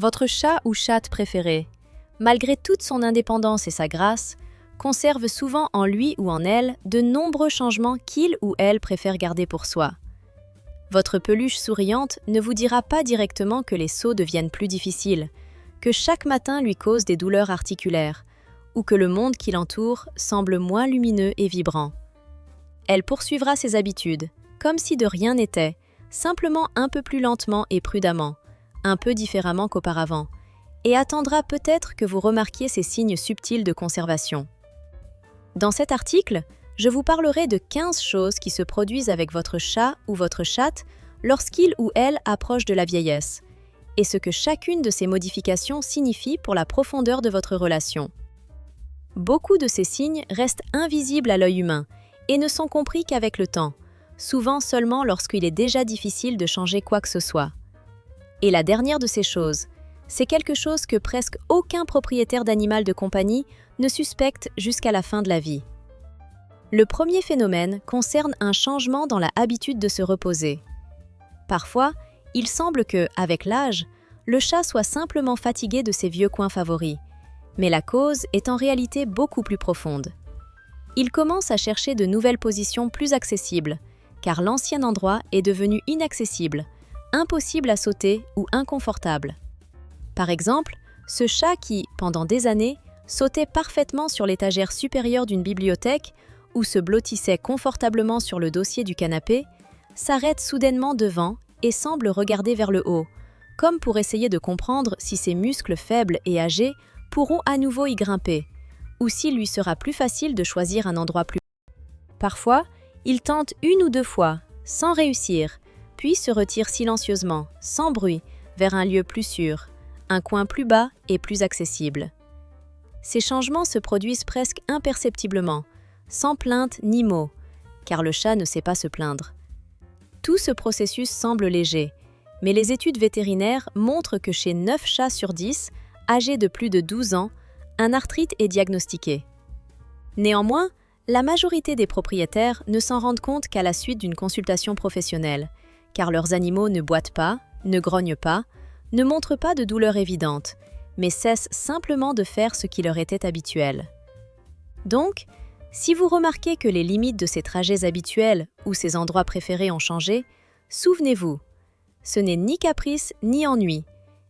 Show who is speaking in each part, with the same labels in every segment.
Speaker 1: Votre chat ou chatte préféré, malgré toute son indépendance et sa grâce, conserve souvent en lui ou en elle de nombreux changements qu'il ou elle préfère garder pour soi. Votre peluche souriante ne vous dira pas directement que les sauts deviennent plus difficiles, que chaque matin lui cause des douleurs articulaires, ou que le monde qui l'entoure semble moins lumineux et vibrant. Elle poursuivra ses habitudes, comme si de rien n'était, simplement un peu plus lentement et prudemment, un peu différemment qu'auparavant, et attendra peut-être que vous remarquiez ces signes subtils de conservation. Dans cet article, je vous parlerai de 15 choses qui se produisent avec votre chat ou votre chatte lorsqu'il ou elle approche de la vieillesse, et ce que chacune de ces modifications signifie pour la profondeur de votre relation. Beaucoup de ces signes restent invisibles à l'œil humain et ne sont compris qu'avec le temps, souvent seulement lorsqu'il est déjà difficile de changer quoi que ce soit. Et la dernière de ces choses, c'est quelque chose que presque aucun propriétaire d'animal de compagnie ne suspecte jusqu'à la fin de la vie. Le premier phénomène concerne un changement dans la habitude de se reposer. Parfois, il semble que, avec l'âge, le chat soit simplement fatigué de ses vieux coins favoris, mais la cause est en réalité beaucoup plus profonde. Il commence à chercher de nouvelles positions plus accessibles, car l'ancien endroit est devenu inaccessible, impossible à sauter ou inconfortable. Par exemple, ce chat qui, pendant des années, sautait parfaitement sur l'étagère supérieure d'une bibliothèque ou se blottissait confortablement sur le dossier du canapé, s'arrête soudainement devant et semble regarder vers le haut, comme pour essayer de comprendre si ses muscles faibles et âgés pourront à nouveau y grimper, ou s'il lui sera plus facile de choisir un endroit plus haut. Parfois, il tente 1 ou 2 fois, sans réussir, puis se retire silencieusement, sans bruit, vers un lieu plus sûr, un coin plus bas et plus accessible. Ces changements se produisent presque imperceptiblement, sans plainte ni mots, car le chat ne sait pas se plaindre. Tout ce processus semble léger, mais les études vétérinaires montrent que chez 9 chats sur 10, âgés de plus de 12 ans, un arthrite est diagnostiqué. Néanmoins, la majorité des propriétaires ne s'en rendent compte qu'à la suite d'une consultation professionnelle, car leurs animaux ne boitent pas, ne grognent pas, ne montrent pas de douleur évidente, mais cessent simplement de faire ce qui leur était habituel. Donc, si vous remarquez que les limites de ces trajets habituels ou ces endroits préférés ont changé, souvenez-vous, ce n'est ni caprice ni ennui,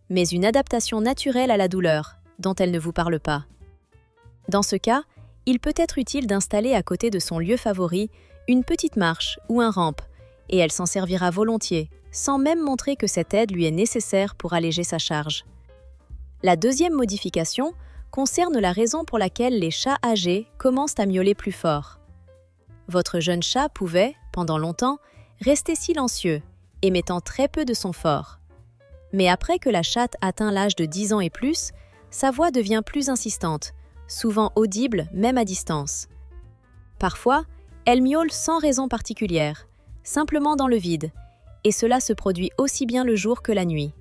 Speaker 1: mais une adaptation naturelle à la douleur, dont elle ne vous parle pas. Dans ce cas, il peut être utile d'installer à côté de son lieu favori une petite marche ou un rampe, et elle s'en servira volontiers, sans même montrer que cette aide lui est nécessaire pour alléger sa charge. La deuxième modification concerne la raison pour laquelle les chats âgés commencent à miauler plus fort. Votre jeune chat pouvait, pendant longtemps, rester silencieux, émettant très peu de sons forts. Mais après que la chatte atteint l'âge de 10 ans et plus, sa voix devient plus insistante, souvent audible même à distance. Parfois, elle miaule sans raison particulière, simplement dans le vide, et cela se produit aussi bien le jour que la nuit.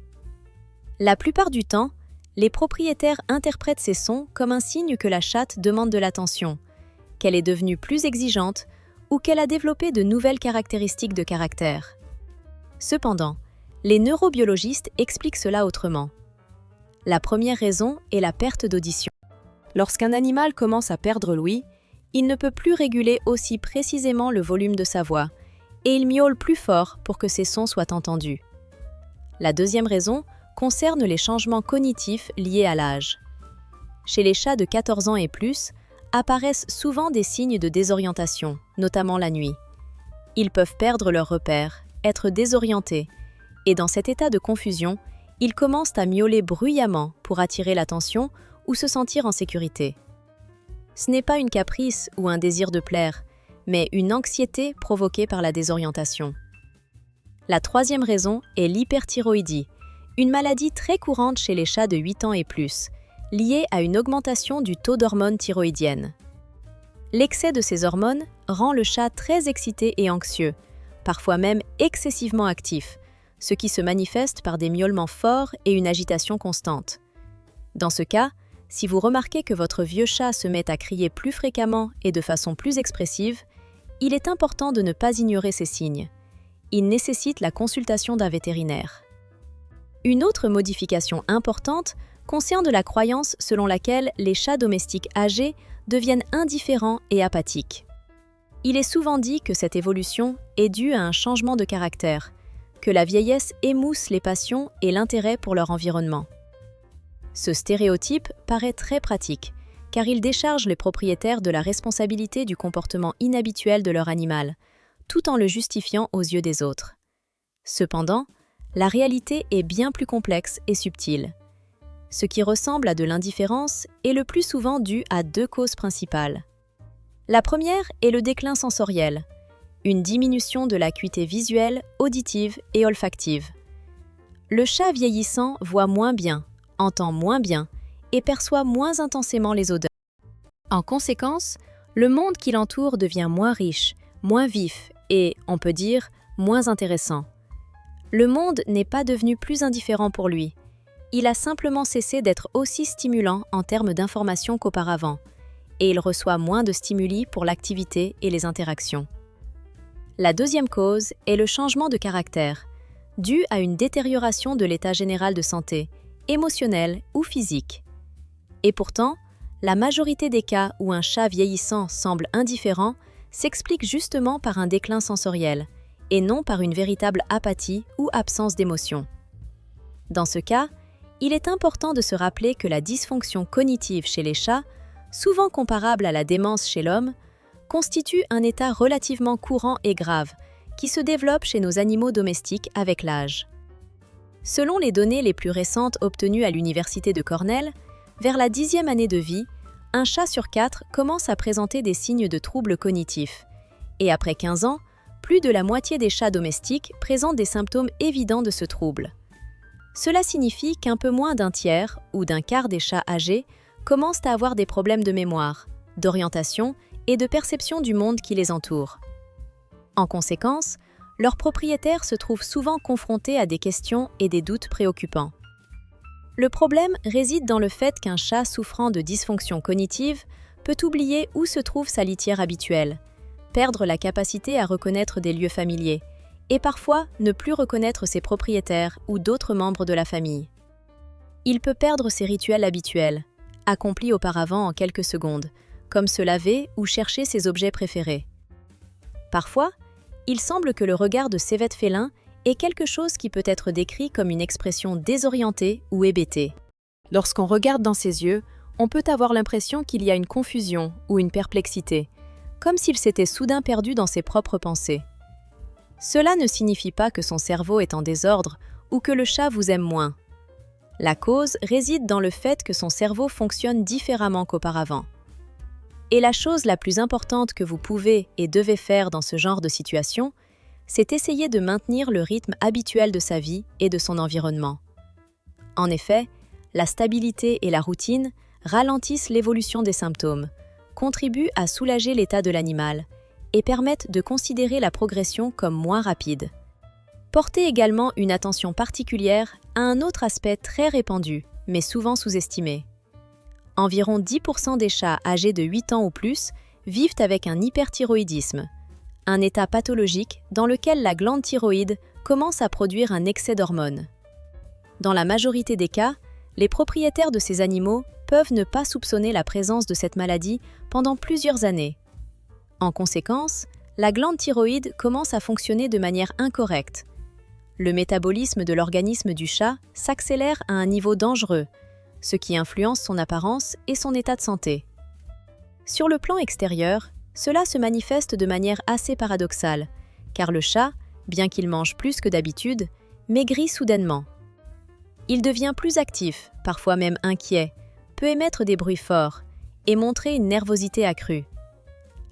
Speaker 1: La plupart du temps, les propriétaires interprètent ces sons comme un signe que la chatte demande de l'attention, qu'elle est devenue plus exigeante ou qu'elle a développé de nouvelles caractéristiques de caractère. Cependant, les neurobiologistes expliquent cela autrement. La première raison est la perte d'audition. Lorsqu'un animal commence à perdre l'ouïe, il ne peut plus réguler aussi précisément le volume de sa voix, et il miaule plus fort pour que ses sons soient entendus. La deuxième raison concerne les changements cognitifs liés à l'âge. Chez les chats de 14 ans et plus, apparaissent souvent des signes de désorientation, notamment la nuit. Ils peuvent perdre leurs repères, être désorientés, et dans cet état de confusion, ils commencent à miauler bruyamment pour attirer l'attention ou se sentir en sécurité. Ce n'est pas une caprice ou un désir de plaire, mais une anxiété provoquée par la désorientation. La troisième raison est l'hyperthyroïdie, une maladie très courante chez les chats de 8 ans et plus, liée à une augmentation du taux d'hormones thyroïdiennes. L'excès de ces hormones rend le chat très excité et anxieux, parfois même excessivement actif, ce qui se manifeste par des miaulements forts et une agitation constante. Dans ce cas, si vous remarquez que votre vieux chat se met à crier plus fréquemment et de façon plus expressive, il est important de ne pas ignorer ces signes. Ils nécessitent la consultation d'un vétérinaire. Une autre modification importante concerne la croyance selon laquelle les chats domestiques âgés deviennent indifférents et apathiques. Il est souvent dit que cette évolution est due à un changement de caractère, que la vieillesse émousse les passions et l'intérêt pour leur environnement. Ce stéréotype paraît très pratique, car il décharge les propriétaires de la responsabilité du comportement inhabituel de leur animal, tout en le justifiant aux yeux des autres. Cependant, la réalité est bien plus complexe et subtile. Ce qui ressemble à de l'indifférence est le plus souvent dû à deux causes principales. La première est le déclin sensoriel, une diminution de l'acuité visuelle, auditive et olfactive. Le chat vieillissant voit moins bien, entend moins bien et perçoit moins intensément les odeurs. En conséquence, le monde qui l'entoure devient moins riche, moins vif et, on peut dire, moins intéressant. Le monde n'est pas devenu plus indifférent pour lui. Il a simplement cessé d'être aussi stimulant en termes d'information qu'auparavant, et il reçoit moins de stimuli pour l'activité et les interactions. La deuxième cause est le changement de caractère, dû à une détérioration de l'état général de santé, émotionnel ou physique. Et pourtant, la majorité des cas où un chat vieillissant semble indifférent s'explique justement par un déclin sensoriel, et non par une véritable apathie ou absence d'émotion. Dans ce cas, il est important de se rappeler que la dysfonction cognitive chez les chats, souvent comparable à la démence chez l'homme, constitue un état relativement courant et grave, qui se développe chez nos animaux domestiques avec l'âge. Selon les données les plus récentes obtenues à l'université de Cornell, vers la 10e année de vie, un chat sur 4 commence à présenter des signes de troubles cognitifs. Et après 15 ans, plus de la moitié des chats domestiques présentent des symptômes évidents de ce trouble. Cela signifie qu'un peu moins d'un tiers ou d'un quart des chats âgés commencent à avoir des problèmes de mémoire, d'orientation et de perception du monde qui les entoure. En conséquence, leurs propriétaires se trouvent souvent confrontés à des questions et des doutes préoccupants. Le problème réside dans le fait qu'un chat souffrant de dysfonction cognitive peut oublier où se trouve sa litière habituelle, perdre la capacité à reconnaître des lieux familiers, et parfois ne plus reconnaître ses propriétaires ou d'autres membres de la famille. Il peut perdre ses rituels habituels, accomplis auparavant en quelques secondes, comme se laver ou chercher ses objets préférés. Parfois, il semble que le regard de sévette félin est quelque chose qui peut être décrit comme une expression désorientée ou hébétée. Lorsqu'on regarde dans ses yeux, on peut avoir l'impression qu'il y a une confusion ou une perplexité, comme s'il s'était soudain perdu dans ses propres pensées. Cela ne signifie pas que son cerveau est en désordre ou que le chat vous aime moins. La cause réside dans le fait que son cerveau fonctionne différemment qu'auparavant. Et la chose la plus importante que vous pouvez et devez faire dans ce genre de situation, c'est essayer de maintenir le rythme habituel de sa vie et de son environnement. En effet, la stabilité et la routine ralentissent l'évolution des symptômes, contribuent à soulager l'état de l'animal et permettent de considérer la progression comme moins rapide. Portez également une attention particulière à un autre aspect très répandu, mais souvent sous-estimé. Environ 10% des chats âgés de 8 ans ou plus vivent avec un hyperthyroïdisme, un état pathologique dans lequel la glande thyroïde commence à produire un excès d'hormones. Dans la majorité des cas, les propriétaires de ces animaux peuvent ne pas soupçonner la présence de cette maladie pendant plusieurs années. En conséquence, la glande thyroïde commence à fonctionner de manière incorrecte. Le métabolisme de l'organisme du chat s'accélère à un niveau dangereux, ce qui influence son apparence et son état de santé. Sur le plan extérieur, cela se manifeste de manière assez paradoxale, car le chat, bien qu'il mange plus que d'habitude, maigrit soudainement. Il devient plus actif, parfois même inquiet, peut émettre des bruits forts et montrer une nervosité accrue.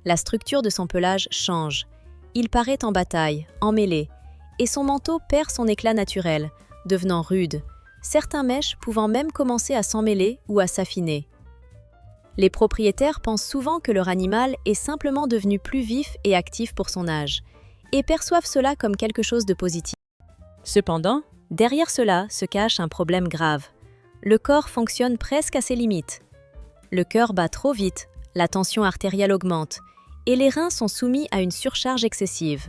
Speaker 1: La structure de son pelage change, il paraît en bataille, emmêlé, et son manteau perd son éclat naturel, devenant rude, certains mèches pouvant même commencer à s'emmêler ou à s'affiner. Les propriétaires pensent souvent que leur animal est simplement devenu plus vif et actif pour son âge, et perçoivent cela comme quelque chose de positif. Cependant, derrière cela se cache un problème grave. Le corps fonctionne presque à ses limites. Le cœur bat trop vite, la tension artérielle augmente, et les reins sont soumis à une surcharge excessive.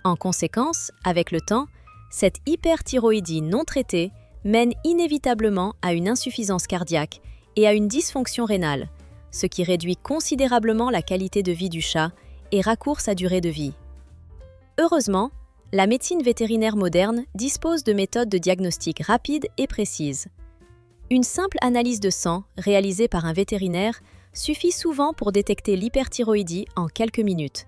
Speaker 1: En conséquence, avec le temps, Cette hyperthyroïdie non traitée mène inévitablement à une insuffisance cardiaque et à une dysfonction rénale, ce qui réduit considérablement la qualité de vie du chat et raccourcit sa durée de vie. Heureusement, la médecine vétérinaire moderne dispose de méthodes de diagnostic rapides et précises. Une simple analyse de sang réalisée par un vétérinaire suffit souvent pour détecter l'hyperthyroïdie en quelques minutes.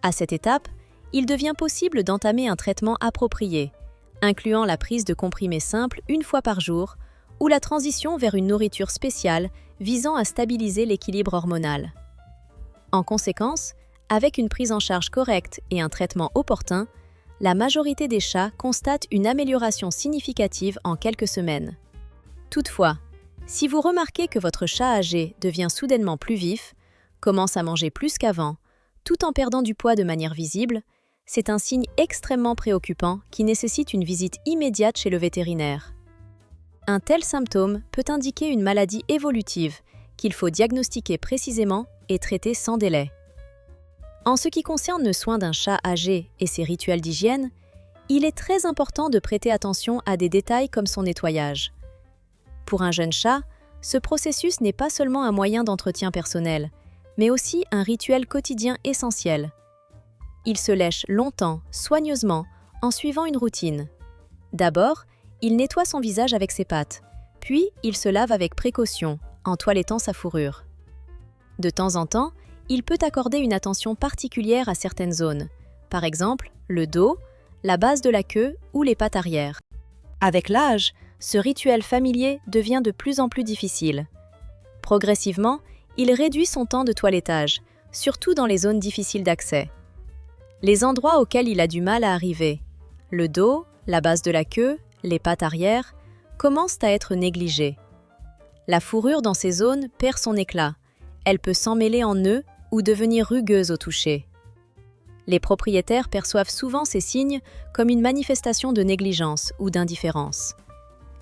Speaker 1: À cette étape, il devient possible d'entamer un traitement approprié, incluant la prise de comprimés simples une fois par jour ou la transition vers une nourriture spéciale visant à stabiliser l'équilibre hormonal. En conséquence, avec une prise en charge correcte et un traitement opportun, la majorité des chats constatent une amélioration significative en quelques semaines. Toutefois, si vous remarquez que votre chat âgé devient soudainement plus vif, commence à manger plus qu'avant, tout en perdant du poids de manière visible, c'est un signe extrêmement préoccupant qui nécessite une visite immédiate chez le vétérinaire. Un tel symptôme peut indiquer une maladie évolutive qu'il faut diagnostiquer précisément et traiter sans délai. En ce qui concerne le soin d'un chat âgé et ses rituels d'hygiène, il est très important de prêter attention à des détails comme son nettoyage. Pour un jeune chat, ce processus n'est pas seulement un moyen d'entretien personnel, mais aussi un rituel quotidien essentiel. Il se lèche longtemps, soigneusement, en suivant une routine. D'abord, il nettoie son visage avec ses pattes, puis il se lave avec précaution, en toilettant sa fourrure. De temps en temps, il peut accorder une attention particulière à certaines zones, par exemple le dos, la base de la queue ou les pattes arrière. Avec l'âge, ce rituel familier devient de plus en plus difficile. Progressivement, il réduit son temps de toilettage, surtout dans les zones difficiles d'accès. Les endroits auxquels il a du mal à arriver, le dos, la base de la queue, les pattes arrière, commencent à être négligés. La fourrure dans ces zones perd son éclat. Elle peut s'emmêler en nœuds ou devenir rugueuse au toucher. Les propriétaires perçoivent souvent ces signes comme une manifestation de négligence ou d'indifférence.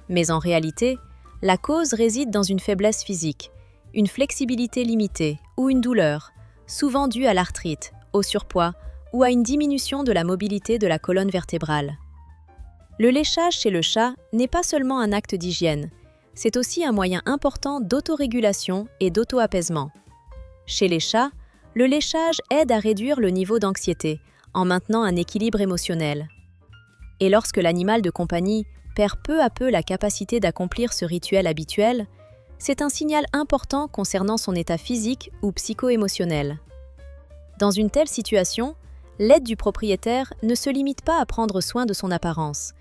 Speaker 1: Mais en réalité, la cause réside dans une faiblesse physique, une flexibilité limitée ou une douleur, souvent due à l'arthrite, au surpoids ou à une diminution de la mobilité de la colonne vertébrale. Le léchage chez le chat n'est pas seulement un acte d'hygiène, c'est aussi un moyen important d'autorégulation et d'auto-apaisement. Chez les chats, le léchage aide à réduire le niveau d'anxiété en maintenant un équilibre émotionnel. Et lorsque l'animal de compagnie perd peu à peu la capacité d'accomplir ce rituel habituel, c'est un signal important concernant son état physique ou psycho-émotionnel. Dans une telle situation, l'aide du propriétaire ne se limite pas à prendre soin de son apparence,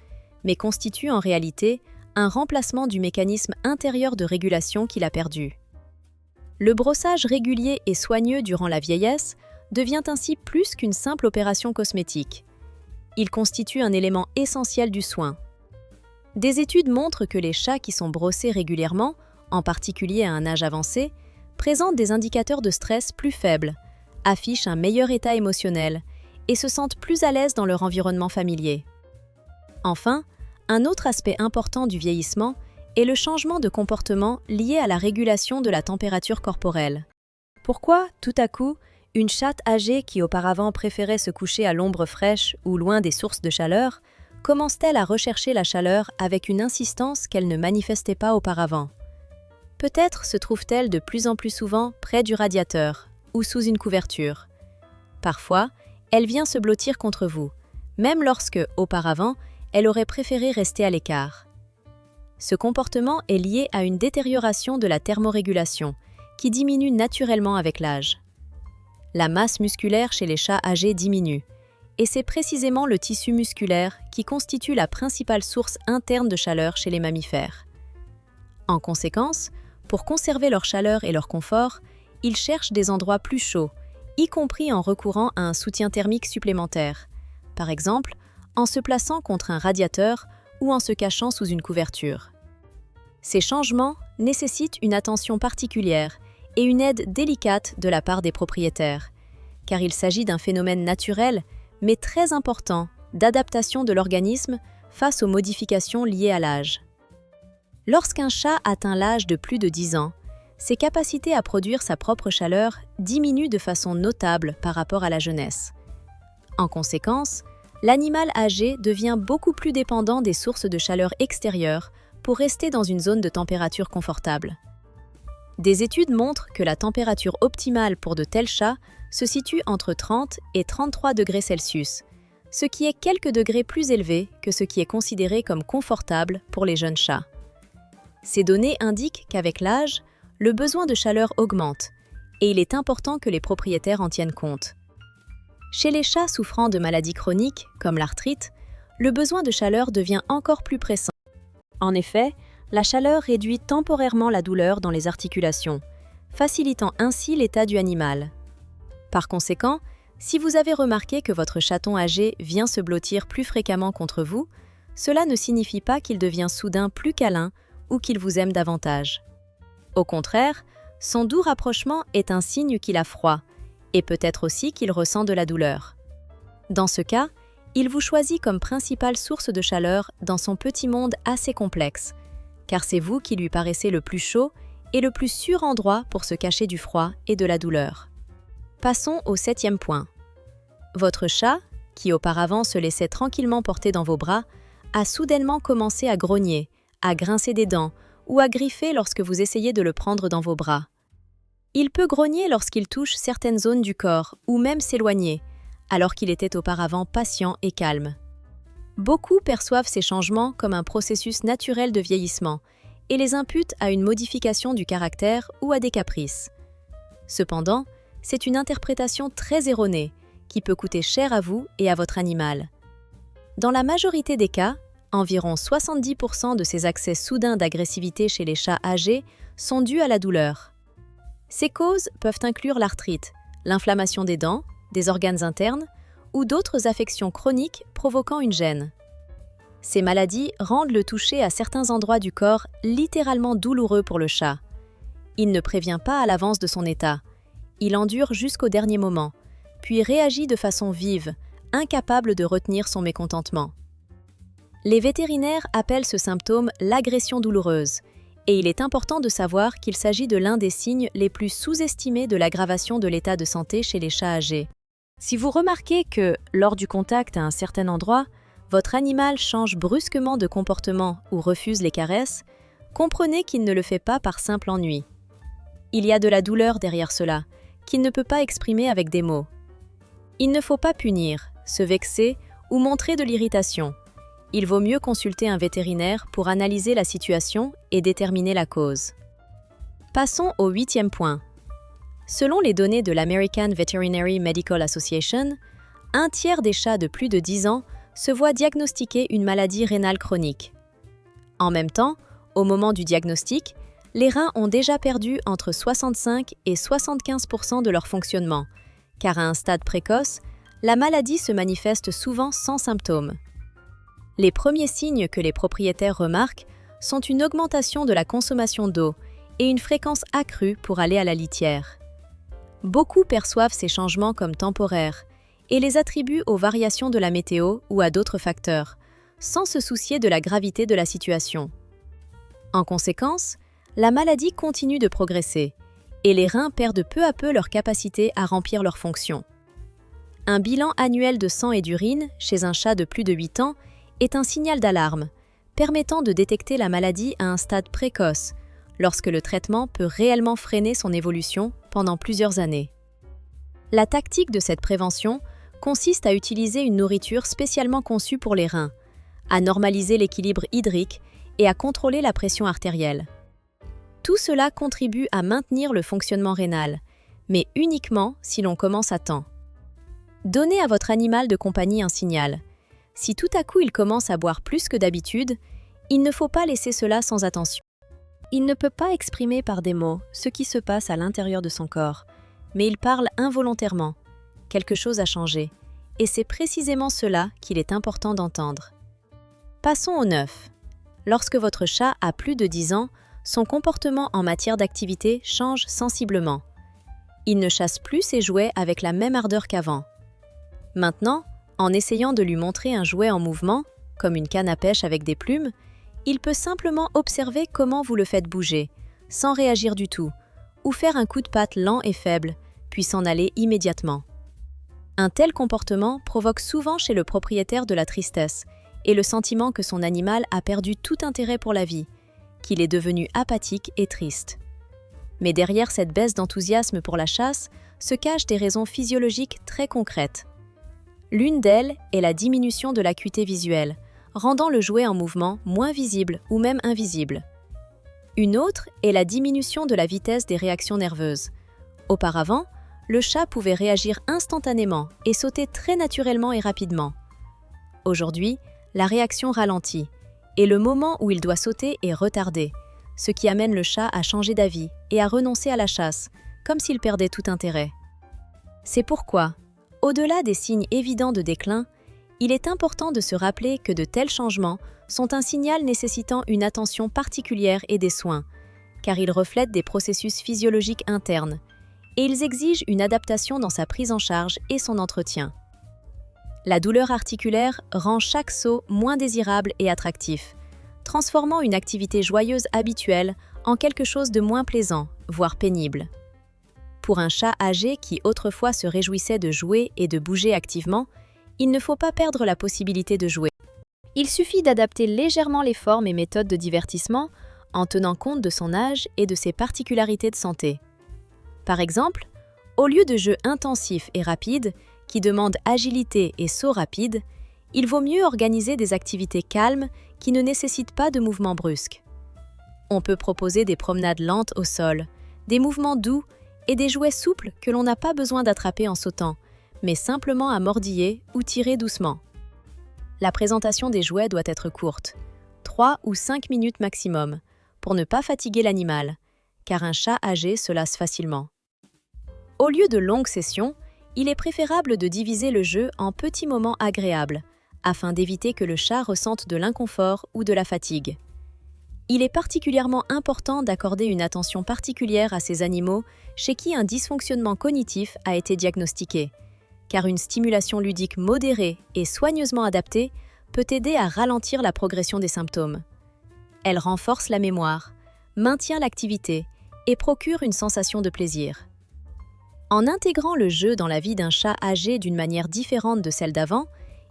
Speaker 1: mais constitue en réalité un remplacement du mécanisme intérieur de régulation qu'il a perdu. Le brossage régulier et soigneux durant la vieillesse devient ainsi plus qu'une simple opération cosmétique. Il constitue un élément essentiel du soin. Des études montrent que les chats qui sont brossés régulièrement, en particulier à un âge avancé, présentent des indicateurs de stress plus faibles, affichent un meilleur état émotionnel et se sentent plus à l'aise dans leur environnement familier. Enfin, un autre aspect important du vieillissement est le changement de comportement lié à la régulation de la température corporelle. Pourquoi, tout à coup, une chatte âgée qui auparavant préférait se coucher à l'ombre fraîche ou loin des sources de chaleur, commence-t-elle à rechercher la chaleur avec une insistance qu'elle ne manifestait pas auparavant? Peut-être se trouve-t-elle de plus en plus souvent près du radiateur ou sous une couverture. Parfois, elle vient se blottir contre vous, même lorsque, auparavant, elle aurait préféré rester à l'écart. Ce comportement est lié à une détérioration de la thermorégulation, qui diminue naturellement avec l'âge. La masse musculaire chez les chats âgés diminue, et c'est précisément le tissu musculaire qui constitue la principale source interne de chaleur chez les mammifères. En conséquence, pour conserver leur chaleur et leur confort, ils cherchent des endroits plus chauds, y compris en recourant à un soutien thermique supplémentaire, par exemple en se plaçant contre un radiateur ou en se cachant sous une couverture. Ces changements nécessitent une attention particulière et une aide délicate de la part des propriétaires, car il s'agit d'un phénomène naturel, mais très important, d'adaptation de l'organisme face aux modifications liées à l'âge. Lorsqu'un chat atteint l'âge de plus de 10 ans, ses capacités à produire sa propre chaleur diminuent de façon notable par rapport à la jeunesse. En conséquence, l'animal âgé devient beaucoup plus dépendant des sources de chaleur extérieures pour rester dans une zone de température confortable. Des études montrent que la température optimale pour de tels chats se situe entre 30 et 33 degrés Celsius, ce qui est quelques degrés plus élevé que ce qui est considéré comme confortable pour les jeunes chats. Ces données indiquent qu'avec l'âge, le besoin de chaleur augmente, et il est important que les propriétaires en tiennent compte. Chez les chats souffrant de maladies chroniques, comme l'arthrite, le besoin de chaleur devient encore plus pressant. En effet, la chaleur réduit temporairement la douleur dans les articulations, facilitant ainsi l'état du animal. Par conséquent, si vous avez remarqué que votre chaton âgé vient se blottir plus fréquemment contre vous, cela ne signifie pas qu'il devient soudain plus câlin ou qu'il vous aime davantage. Au contraire, son doux rapprochement est un signe qu'il a froid, et peut-être aussi qu'il ressent de la douleur. Dans ce cas, il vous choisit comme principale source de chaleur dans son petit monde assez complexe, car c'est vous qui lui paraissez le plus chaud et le plus sûr endroit pour se cacher du froid et de la douleur. Passons au 7e point. Votre chat, qui auparavant se laissait tranquillement porter dans vos bras, a soudainement commencé à grogner, à grincer des dents ou à griffer lorsque vous essayez de le prendre dans vos bras. Il peut grogner lorsqu'il touche certaines zones du corps ou même s'éloigner, alors qu'il était auparavant patient et calme. Beaucoup perçoivent ces changements comme un processus naturel de vieillissement et les imputent à une modification du caractère ou à des caprices. Cependant, c'est une interprétation très erronée qui peut coûter cher à vous et à votre animal. Dans la majorité des cas, environ 70% de ces accès soudains d'agressivité chez les chats âgés sont dus à la douleur. Ces causes peuvent inclure l'arthrite, l'inflammation des dents, des organes internes ou d'autres affections chroniques provoquant une gêne. Ces maladies rendent le toucher à certains endroits du corps littéralement douloureux pour le chat. Il ne prévient pas à l'avance de son état. Il endure jusqu'au dernier moment, puis réagit de façon vive, incapable de retenir son mécontentement. Les vétérinaires appellent ce symptôme l'agression douloureuse, et il est important de savoir qu'il s'agit de l'un des signes les plus sous-estimés de l'aggravation de l'état de santé chez les chats âgés. Si vous remarquez que, lors du contact à un certain endroit, votre animal change brusquement de comportement ou refuse les caresses, comprenez qu'il ne le fait pas par simple ennui. Il y a de la douleur derrière cela, qu'il ne peut pas exprimer avec des mots. Il ne faut pas punir, se vexer ou montrer de l'irritation. Il vaut mieux consulter un vétérinaire pour analyser la situation et déterminer la cause. Passons au 8e point. Selon les données de l'American Veterinary Medical Association, un tiers des chats de plus de 10 ans se voient diagnostiquer une maladie rénale chronique. En même temps, au moment du diagnostic, les reins ont déjà perdu entre 65 et 75% de leur fonctionnement, car à un stade précoce, la maladie se manifeste souvent sans symptômes. Les premiers signes que les propriétaires remarquent sont une augmentation de la consommation d'eau et une fréquence accrue pour aller à la litière. Beaucoup perçoivent ces changements comme temporaires et les attribuent aux variations de la météo ou à d'autres facteurs, sans se soucier de la gravité de la situation. En conséquence, la maladie continue de progresser et les reins perdent peu à peu leur capacité à remplir leurs fonctions. Un bilan annuel de sang et d'urine chez un chat de plus de 8 ans est un signal d'alarme, permettant de détecter la maladie à un stade précoce, lorsque le traitement peut réellement freiner son évolution pendant plusieurs années. La tactique de cette prévention consiste à utiliser une nourriture spécialement conçue pour les reins, à normaliser l'équilibre hydrique et à contrôler la pression artérielle. Tout cela contribue à maintenir le fonctionnement rénal, mais uniquement si l'on commence à temps. Donnez à votre animal de compagnie un signal. Si tout à coup il commence à boire plus que d'habitude, il ne faut pas laisser cela sans attention. Il ne peut pas exprimer par des mots ce qui se passe à l'intérieur de son corps, mais il parle involontairement. Quelque chose a changé, et c'est précisément cela qu'il est important d'entendre. Passons au 9. Lorsque votre chat a plus de 10 ans, son comportement en matière d'activité change sensiblement. Il ne chasse plus ses jouets avec la même ardeur qu'avant. Maintenant, en essayant de lui montrer un jouet en mouvement, comme une canne à pêche avec des plumes, il peut simplement observer comment vous le faites bouger, sans réagir du tout, ou faire un coup de patte lent et faible, puis s'en aller immédiatement. Un tel comportement provoque souvent chez le propriétaire de la tristesse et le sentiment que son animal a perdu tout intérêt pour la vie, qu'il est devenu apathique et triste. Mais derrière cette baisse d'enthousiasme pour la chasse se cachent des raisons physiologiques très concrètes. L'une d'elles est la diminution de l'acuité visuelle, rendant le jouet en mouvement moins visible ou même invisible. Une autre est la diminution de la vitesse des réactions nerveuses. Auparavant, le chat pouvait réagir instantanément et sauter très naturellement et rapidement. Aujourd'hui, la réaction ralentit, et le moment où il doit sauter est retardé, ce qui amène le chat à changer d'avis et à renoncer à la chasse, comme s'il perdait tout intérêt. C'est pourquoi, au-delà des signes évidents de déclin, il est important de se rappeler que de tels changements sont un signal nécessitant une attention particulière et des soins, car ils reflètent des processus physiologiques internes, et ils exigent une adaptation dans sa prise en charge et son entretien. La douleur articulaire rend chaque saut moins désirable et attractif, transformant une activité joyeuse habituelle en quelque chose de moins plaisant, voire pénible. Pour un chat âgé qui autrefois se réjouissait de jouer et de bouger activement, il ne faut pas perdre la possibilité de jouer. Il suffit d'adapter légèrement les formes et méthodes de divertissement en tenant compte de son âge et de ses particularités de santé. Par exemple, au lieu de jeux intensifs et rapides, qui demandent agilité et sauts rapides, il vaut mieux organiser des activités calmes qui ne nécessitent pas de mouvements brusques. On peut proposer des promenades lentes au sol, des mouvements doux et des jouets souples que l'on n'a pas besoin d'attraper en sautant, mais simplement à mordiller ou tirer doucement. La présentation des jouets doit être courte, 3 ou 5 minutes maximum, pour ne pas fatiguer l'animal, car un chat âgé se lasse facilement. Au lieu de longues sessions, il est préférable de diviser le jeu en petits moments agréables, afin d'éviter que le chat ressente de l'inconfort ou de la fatigue. Il est particulièrement important d'accorder une attention particulière à ces animaux chez qui un dysfonctionnement cognitif a été diagnostiqué, car une stimulation ludique modérée et soigneusement adaptée peut aider à ralentir la progression des symptômes. Elle renforce la mémoire, maintient l'activité et procure une sensation de plaisir. En intégrant le jeu dans la vie d'un chat âgé d'une manière différente de celle d'avant,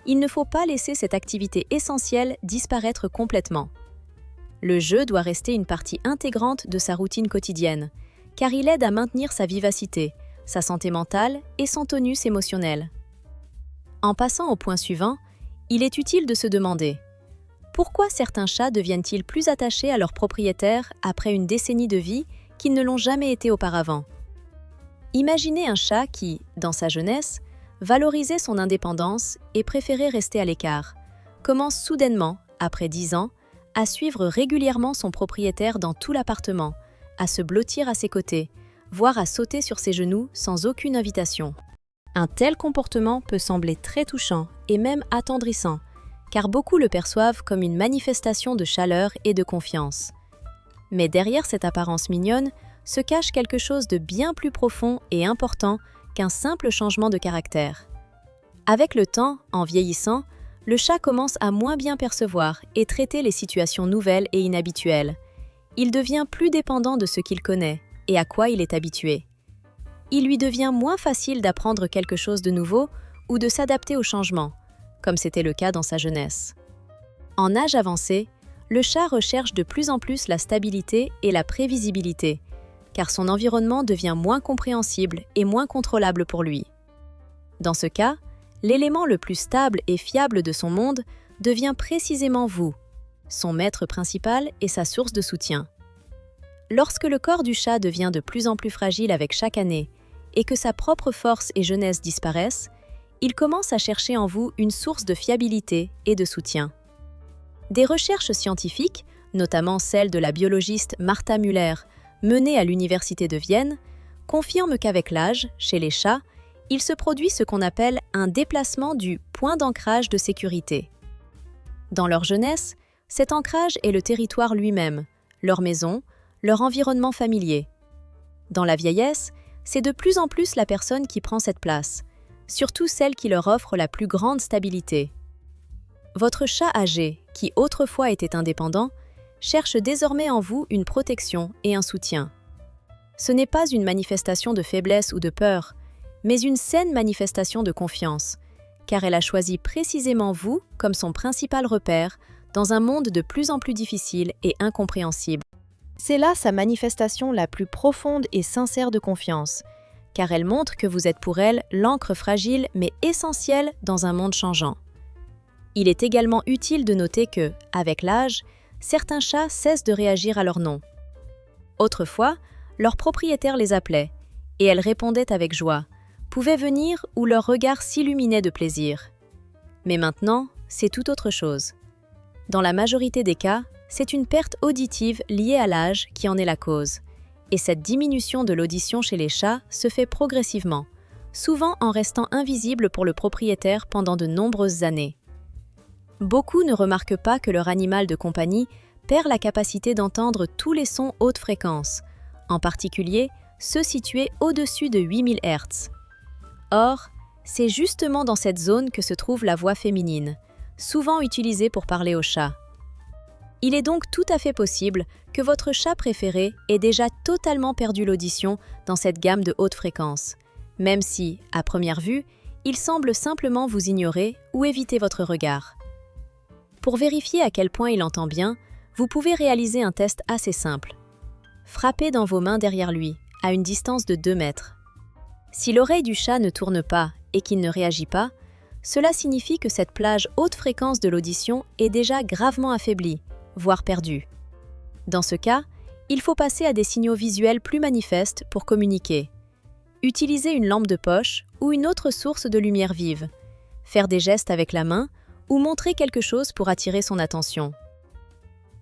Speaker 1: il ne faut pas laisser cette activité essentielle disparaître complètement. Le jeu doit rester une partie intégrante de sa routine quotidienne, car il aide à maintenir sa vivacité, sa santé mentale et son tonus émotionnel. En passant au point suivant, il est utile de se demander pourquoi certains chats deviennent-ils plus attachés à leur propriétaire après une décennie de vie qu'ils ne l'ont jamais été auparavant. Imaginez un chat qui, dans sa jeunesse, valorisait son indépendance et préférait rester à l'écart, commence soudainement, après 10 ans, à suivre régulièrement son propriétaire dans tout l'appartement, à se blottir à ses côtés, voire à sauter sur ses genoux sans aucune invitation. Un tel comportement peut sembler très touchant et même attendrissant, car beaucoup le perçoivent comme une manifestation de chaleur et de confiance. Mais derrière cette apparence mignonne se cache quelque chose de bien plus profond et important qu'un simple changement de caractère. Avec le temps, en vieillissant, le chat commence à moins bien percevoir et traiter les situations nouvelles et inhabituelles. Il devient plus dépendant de ce qu'il connaît et à quoi il est habitué. Il lui devient moins facile d'apprendre quelque chose de nouveau ou de s'adapter au changement, comme c'était le cas dans sa jeunesse. En âge avancé, le chat recherche de plus en plus la stabilité et la prévisibilité, car son environnement devient moins compréhensible et moins contrôlable pour lui. Dans ce cas, l'élément le plus stable et fiable de son monde devient précisément vous, son maître principal et sa source de soutien. Lorsque le corps du chat devient de plus en plus fragile avec chaque année et que sa propre force et jeunesse disparaissent, il commence à chercher en vous une source de fiabilité et de soutien. Des recherches scientifiques, notamment celles de la biologiste Martha Müller, menée à l'Université de Vienne, confirment qu'avec l'âge, chez les chats, il se produit ce qu'on appelle un déplacement du point d'ancrage de sécurité. Dans leur jeunesse, cet ancrage est le territoire lui-même, leur maison, leur environnement familier. Dans la vieillesse, c'est de plus en plus la personne qui prend cette place, surtout celle qui leur offre la plus grande stabilité. Votre chat âgé, qui autrefois était indépendant, cherche désormais en vous une protection et un soutien. Ce n'est pas une manifestation de faiblesse ou de peur, mais une saine manifestation de confiance, car elle a choisi précisément vous comme son principal repère dans un monde de plus en plus difficile et incompréhensible. C'est là sa manifestation la plus profonde et sincère de confiance, car elle montre que vous êtes pour elle l'ancre fragile mais essentielle dans un monde changeant. Il est également utile de noter que, avec l'âge, certains chats cessent de réagir à leur nom. Autrefois, leur propriétaire les appelait, et elles répondaient avec joie, pouvaient venir où leur regard s'illuminait de plaisir. Mais maintenant, c'est tout autre chose. Dans la majorité des cas, c'est une perte auditive liée à l'âge qui en est la cause. Et cette diminution de l'audition chez les chats se fait progressivement, souvent en restant invisible pour le propriétaire pendant de nombreuses années. Beaucoup ne remarquent pas que leur animal de compagnie perd la capacité d'entendre tous les sons haute fréquence, en particulier ceux situés au-dessus de 8000 Hz. Or, c'est justement dans cette zone que se trouve la voix féminine, souvent utilisée pour parler aux chats. Il est donc tout à fait possible que votre chat préféré ait déjà totalement perdu l'audition dans cette gamme de haute fréquence, même si, à première vue, il semble simplement vous ignorer ou éviter votre regard. Pour vérifier à quel point il entend bien, vous pouvez réaliser un test assez simple. Frappez dans vos mains derrière lui, à une distance de 2 mètres. Si l'oreille du chat ne tourne pas et qu'il ne réagit pas, cela signifie que cette plage haute fréquence de l'audition est déjà gravement affaiblie, voire perdue. Dans ce cas, il faut passer à des signaux visuels plus manifestes pour communiquer. Utilisez une lampe de poche ou une autre source de lumière vive, faire des gestes avec la main ou montrer quelque chose pour attirer son attention.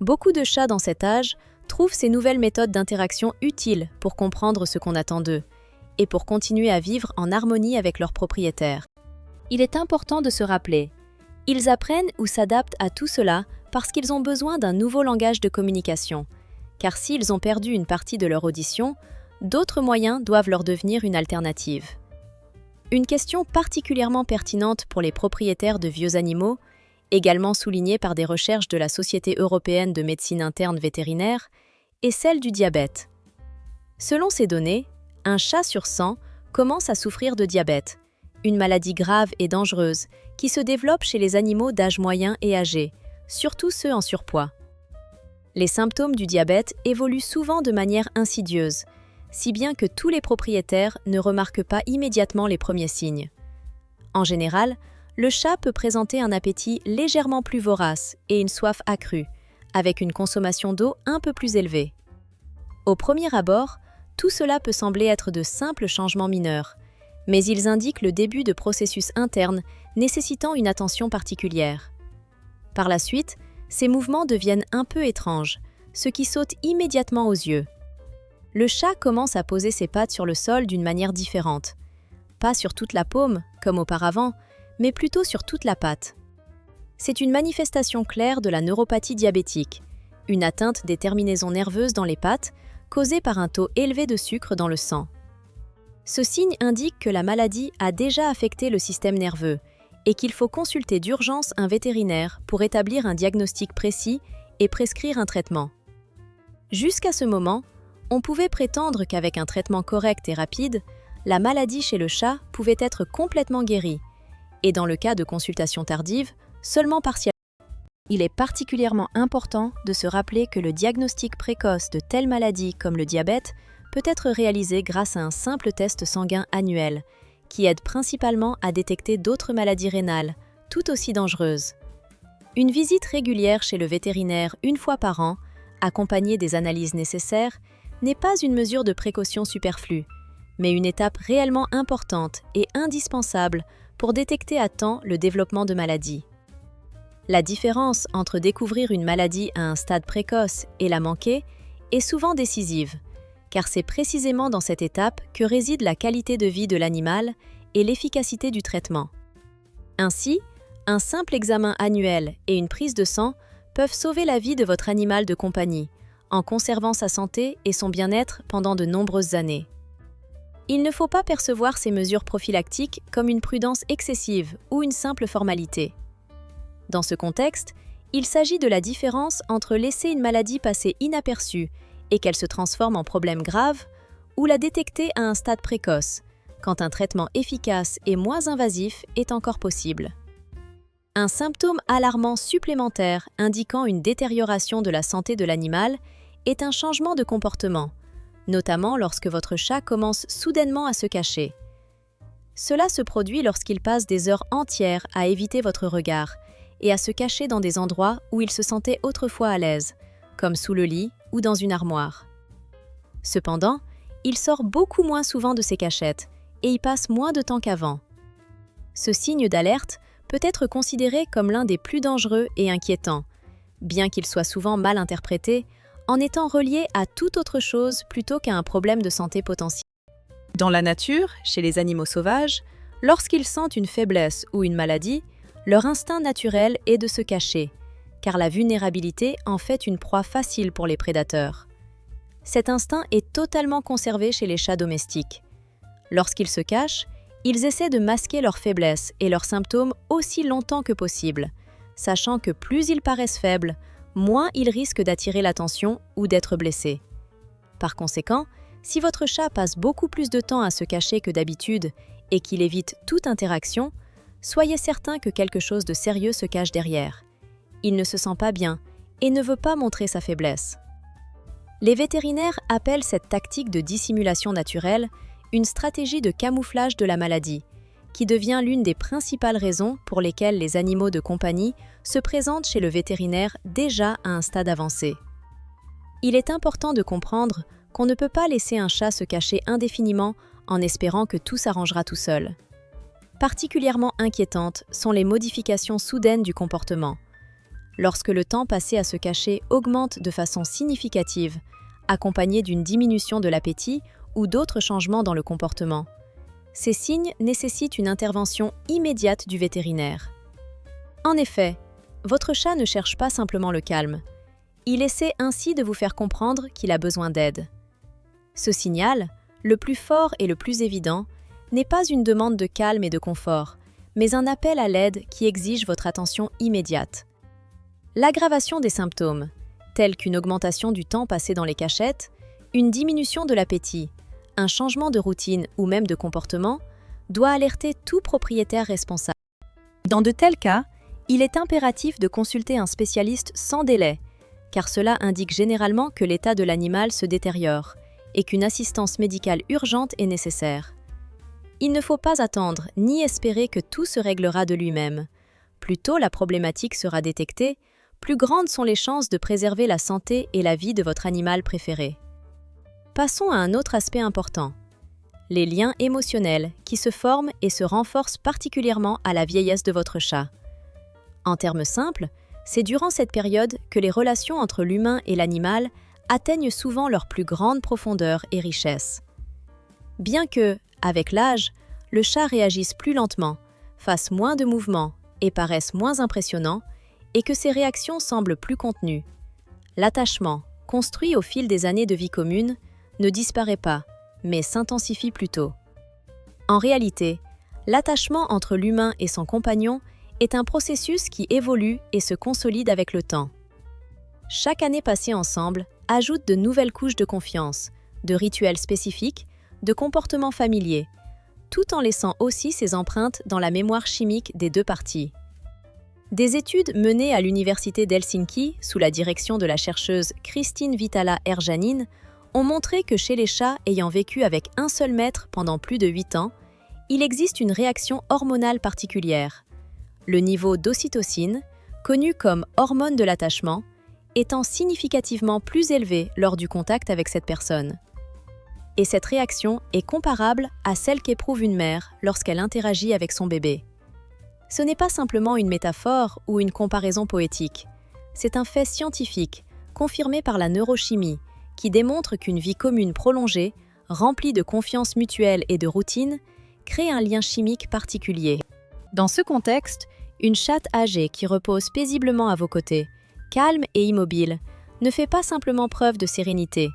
Speaker 1: Beaucoup de chats dans cet âge trouvent ces nouvelles méthodes d'interaction utiles pour comprendre ce qu'on attend d'eux et pour continuer à vivre en harmonie avec leur propriétaire. Il est important de se rappeler, ils apprennent ou s'adaptent à tout cela parce qu'ils ont besoin d'un nouveau langage de communication, car s'ils ont perdu une partie de leur audition, d'autres moyens doivent leur devenir une alternative. Une question particulièrement pertinente pour les propriétaires de vieux animaux, également soulignée par des recherches de la Société européenne de médecine interne vétérinaire, est celle du diabète. Selon ces données, un chat sur 100 commence à souffrir de diabète, une maladie grave et dangereuse qui se développe chez les animaux d'âge moyen et âgé, surtout ceux en surpoids. Les symptômes du diabète évoluent souvent de manière insidieuse, si bien que tous les propriétaires ne remarquent pas immédiatement les premiers signes. En général, le chat peut présenter un appétit légèrement plus vorace et une soif accrue, avec une consommation d'eau un peu plus élevée. Au premier abord, tout cela peut sembler être de simples changements mineurs, mais ils indiquent le début de processus internes nécessitant une attention particulière. Par la suite, ces mouvements deviennent un peu étranges, ce qui saute immédiatement aux yeux. Le chat commence à poser ses pattes sur le sol d'une manière différente. Pas sur toute la paume, comme auparavant, mais plutôt sur toute la patte. C'est une manifestation claire de la neuropathie diabétique, une atteinte des terminaisons nerveuses dans les pattes causée par un taux élevé de sucre dans le sang. Ce signe indique que la maladie a déjà affecté le système nerveux et qu'il faut consulter d'urgence un vétérinaire pour établir un diagnostic précis et prescrire un traitement. Jusqu'à ce moment, on pouvait prétendre qu'avec un traitement correct et rapide, la maladie chez le chat pouvait être complètement guérie, et dans le cas de consultation tardive, seulement partiellement. Il est particulièrement important de se rappeler que le diagnostic précoce de telles maladies comme le diabète peut être réalisé grâce à un simple test sanguin annuel, qui aide principalement à détecter d'autres maladies rénales, tout aussi dangereuses. Une visite régulière chez le vétérinaire une fois par an, accompagnée des analyses nécessaires, n'est pas une mesure de précaution superflue, mais une étape réellement importante et indispensable pour détecter à temps le développement de maladies. La différence entre découvrir une maladie à un stade précoce et la manquer est souvent décisive, car c'est précisément dans cette étape que réside la qualité de vie de l'animal et l'efficacité du traitement. Ainsi, un simple examen annuel et une prise de sang peuvent sauver la vie de votre animal de compagnie, en conservant sa santé et son bien-être pendant de nombreuses années. Il ne faut pas percevoir ces mesures prophylactiques comme une prudence excessive ou une simple formalité. Dans ce contexte, il s'agit de la différence entre laisser une maladie passer inaperçue et qu'elle se transforme en problème grave, ou la détecter à un stade précoce, quand un traitement efficace et moins invasif est encore possible. Un symptôme alarmant supplémentaire indiquant une détérioration de la santé de l'animal est un changement de comportement, notamment lorsque votre chat commence soudainement à se cacher. Cela se produit lorsqu'il passe des heures entières à éviter votre regard et à se cacher dans des endroits où il se sentait autrefois à l'aise, comme sous le lit ou dans une armoire. Cependant, il sort beaucoup moins souvent de ses cachettes et y passe moins de temps qu'avant. Ce signe d'alerte peut être considéré comme l'un des plus dangereux et inquiétants, bien qu'il soit souvent mal interprété, en étant relié à toute autre chose plutôt qu'à un problème de santé potentiel. Dans la nature, chez les animaux sauvages, lorsqu'ils sentent une faiblesse ou une maladie, leur instinct naturel est de se cacher, car la vulnérabilité en fait une proie facile pour les prédateurs. Cet instinct est totalement conservé chez les chats domestiques. Lorsqu'ils se cachent, ils essaient de masquer leurs faiblesses et leurs symptômes aussi longtemps que possible, sachant que plus ils paraissent faibles, moins ils risquent d'attirer l'attention ou d'être blessés. Par conséquent, si votre chat passe beaucoup plus de temps à se cacher que d'habitude et qu'il évite toute interaction, soyez certain que quelque chose de sérieux se cache derrière. Il ne se sent pas bien et ne veut pas montrer sa faiblesse. Les vétérinaires appellent cette tactique de dissimulation naturelle une stratégie de camouflage de la maladie, qui devient l'une des principales raisons pour lesquelles les animaux de compagnie se présentent chez le vétérinaire déjà à un stade avancé. Il est important de comprendre qu'on ne peut pas laisser un chat se cacher indéfiniment en espérant que tout s'arrangera tout seul. Particulièrement inquiétantes sont les modifications soudaines du comportement. Lorsque le temps passé à se cacher augmente de façon significative, accompagné d'une diminution de l'appétit ou d'autres changements dans le comportement. Ces signes nécessitent une intervention immédiate du vétérinaire. En effet, votre chat ne cherche pas simplement le calme. Il essaie ainsi de vous faire comprendre qu'il a besoin d'aide. Ce signal, le plus fort et le plus évident, n'est pas une demande de calme et de confort, mais un appel à l'aide qui exige votre attention immédiate. L'aggravation des symptômes, tels qu'une augmentation du temps passé dans les cachettes, une diminution de l'appétit, un changement de routine ou même de comportement, doit alerter tout propriétaire responsable. Dans de tels cas, il est impératif de consulter un spécialiste sans délai, car cela indique généralement que l'état de l'animal se détériore et qu'une assistance médicale urgente est nécessaire. Il ne faut pas attendre ni espérer que tout se réglera de lui-même. Plus tôt la problématique sera détectée, plus grandes sont les chances de préserver la santé et la vie de votre animal préféré. Passons à un autre aspect important, les liens émotionnels qui se forment et se renforcent particulièrement à la vieillesse de votre chat. En termes simples, c'est durant cette période que les relations entre l'humain et l'animal atteignent souvent leur plus grande profondeur et richesse. Bien que, avec l'âge, le chat réagisse plus lentement, fasse moins de mouvements et paraisse moins impressionnant, et que ses réactions semblent plus contenues, l'attachement, construit au fil des années de vie commune, ne disparaît pas, mais s'intensifie plutôt. En réalité, l'attachement entre l'humain et son compagnon est un processus qui évolue et se consolide avec le temps. Chaque année passée ensemble ajoute de nouvelles couches de confiance, de rituels spécifiques, de comportements familiers, tout en laissant aussi ses empreintes dans la mémoire chimique des deux parties. Des études menées à l'université d'Helsinki, sous la direction de la chercheuse Christine Vitala Erjanine, ont montré que chez les chats ayant vécu avec un seul maître pendant plus de 8 ans, il existe une réaction hormonale particulière. Le niveau d'ocytocine, connu comme hormone de l'attachement, étant significativement plus élevé lors du contact avec cette personne. Et cette réaction est comparable à celle qu'éprouve une mère lorsqu'elle interagit avec son bébé. Ce n'est pas simplement une métaphore ou une comparaison poétique. C'est un fait scientifique, confirmé par la neurochimie, qui démontre qu'une vie commune prolongée, remplie de confiance mutuelle et de routine, crée un lien chimique particulier. Dans ce contexte, une chatte âgée qui repose paisiblement à vos côtés, calme et immobile, ne fait pas simplement preuve de sérénité,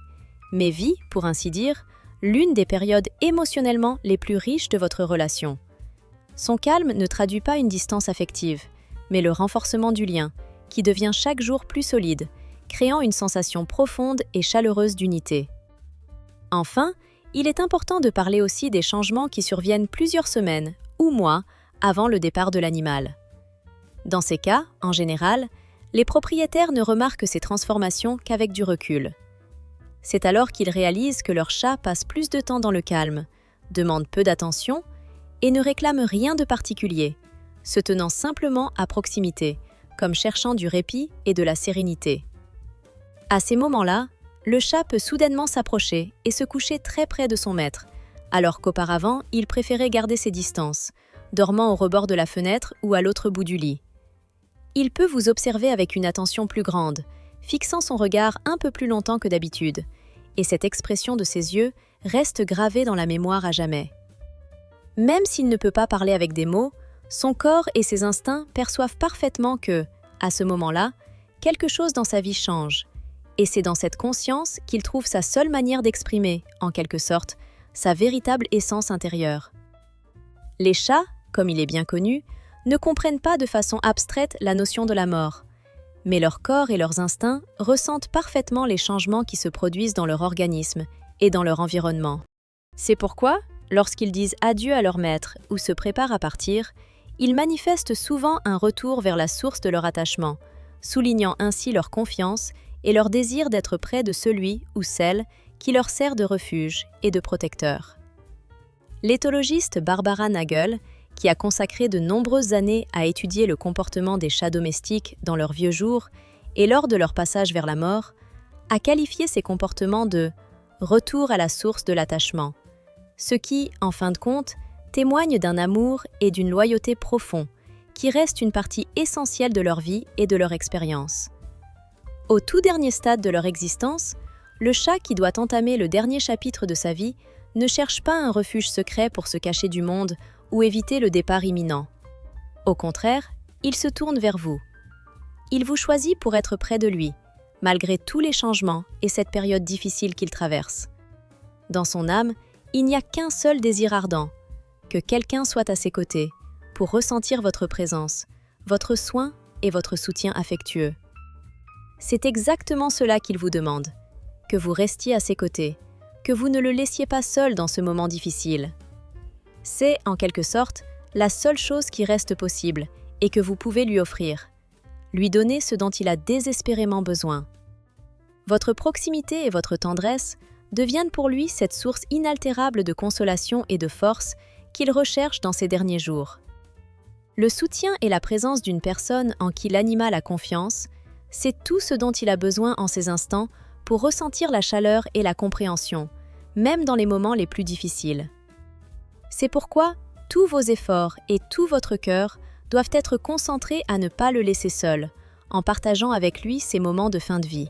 Speaker 1: mais vit, pour ainsi dire, l'une des périodes émotionnellement les plus riches de votre relation. Son calme ne traduit pas une distance affective, mais le renforcement du lien, qui devient chaque jour plus solide, créant une sensation profonde et chaleureuse d'unité. Enfin, Il est important de parler aussi des changements qui surviennent plusieurs semaines ou mois avant le départ de l'animal. Dans ces cas, en général, les propriétaires ne remarquent ces transformations qu'avec du recul. C'est alors qu'ils réalisent que leur chat passe plus de temps dans le calme, demande peu d'attention et ne réclame rien de particulier, se tenant simplement à proximité, comme cherchant du répit et de la sérénité. À ces moments-là, le chat peut soudainement s'approcher et se coucher très près de son maître, alors qu'auparavant, il préférait garder ses distances, dormant au rebord de la fenêtre ou à l'autre bout du lit. Il peut vous observer avec une attention plus grande, fixant son regard un peu plus longtemps que d'habitude, et cette expression de ses yeux reste gravée dans la mémoire à jamais. Même s'il ne peut pas parler avec des mots, son corps et ses instincts perçoivent parfaitement que, à ce moment-là, quelque chose dans sa vie change, et c'est dans cette conscience qu'il trouve sa seule manière d'exprimer, en quelque sorte, sa véritable essence intérieure. Les chats, comme il est bien connu, ne comprennent pas de façon abstraite la notion de la mort, mais leur corps et leurs instincts ressentent parfaitement les changements qui se produisent dans leur organisme et dans leur environnement. C'est pourquoi, lorsqu'ils disent adieu à leur maître ou se préparent à partir, ils manifestent souvent un retour vers la source de leur attachement, soulignant ainsi leur confiance et leur désir d'être près de celui ou celle qui leur sert de refuge et de protecteur. L'éthologiste Barbara Nagel, qui a consacré de nombreuses années à étudier le comportement des chats domestiques dans leurs vieux jours et lors de leur passage vers la mort, a qualifié ces comportements de « retour à la source de l'attachement », ce qui, en fin de compte, témoigne d'un amour et d'une loyauté profonds, qui restent une partie essentielle de leur vie et de leur expérience. Au tout dernier stade de leur existence, le chat qui doit entamer le dernier chapitre de sa vie ne cherche pas un refuge secret pour se cacher du monde ou éviter le départ imminent. Au contraire, il se tourne vers vous. Il vous choisit pour être près de lui, malgré tous les changements et cette période difficile qu'il traverse. Dans son âme, il n'y a qu'un seul désir ardent, que quelqu'un soit à ses côtés, pour ressentir votre présence, votre soin et votre soutien affectueux. C'est exactement cela qu'il vous demande, que vous restiez à ses côtés, que vous ne le laissiez pas seul dans ce moment difficile. C'est, en quelque sorte, la seule chose qui reste possible et que vous pouvez lui offrir, lui donner ce dont il a désespérément besoin. Votre proximité et votre tendresse deviennent pour lui cette source inaltérable de consolation et de force qu'il recherche dans ces derniers jours. Le soutien et la présence d'une personne en qui l'animal a confiance, c'est tout ce dont il a besoin en ces instants pour ressentir la chaleur et la compréhension, même dans les moments les plus difficiles. C'est pourquoi tous vos efforts et tout votre cœur doivent être concentrés à ne pas le laisser seul, en partageant avec lui ces moments de fin de vie.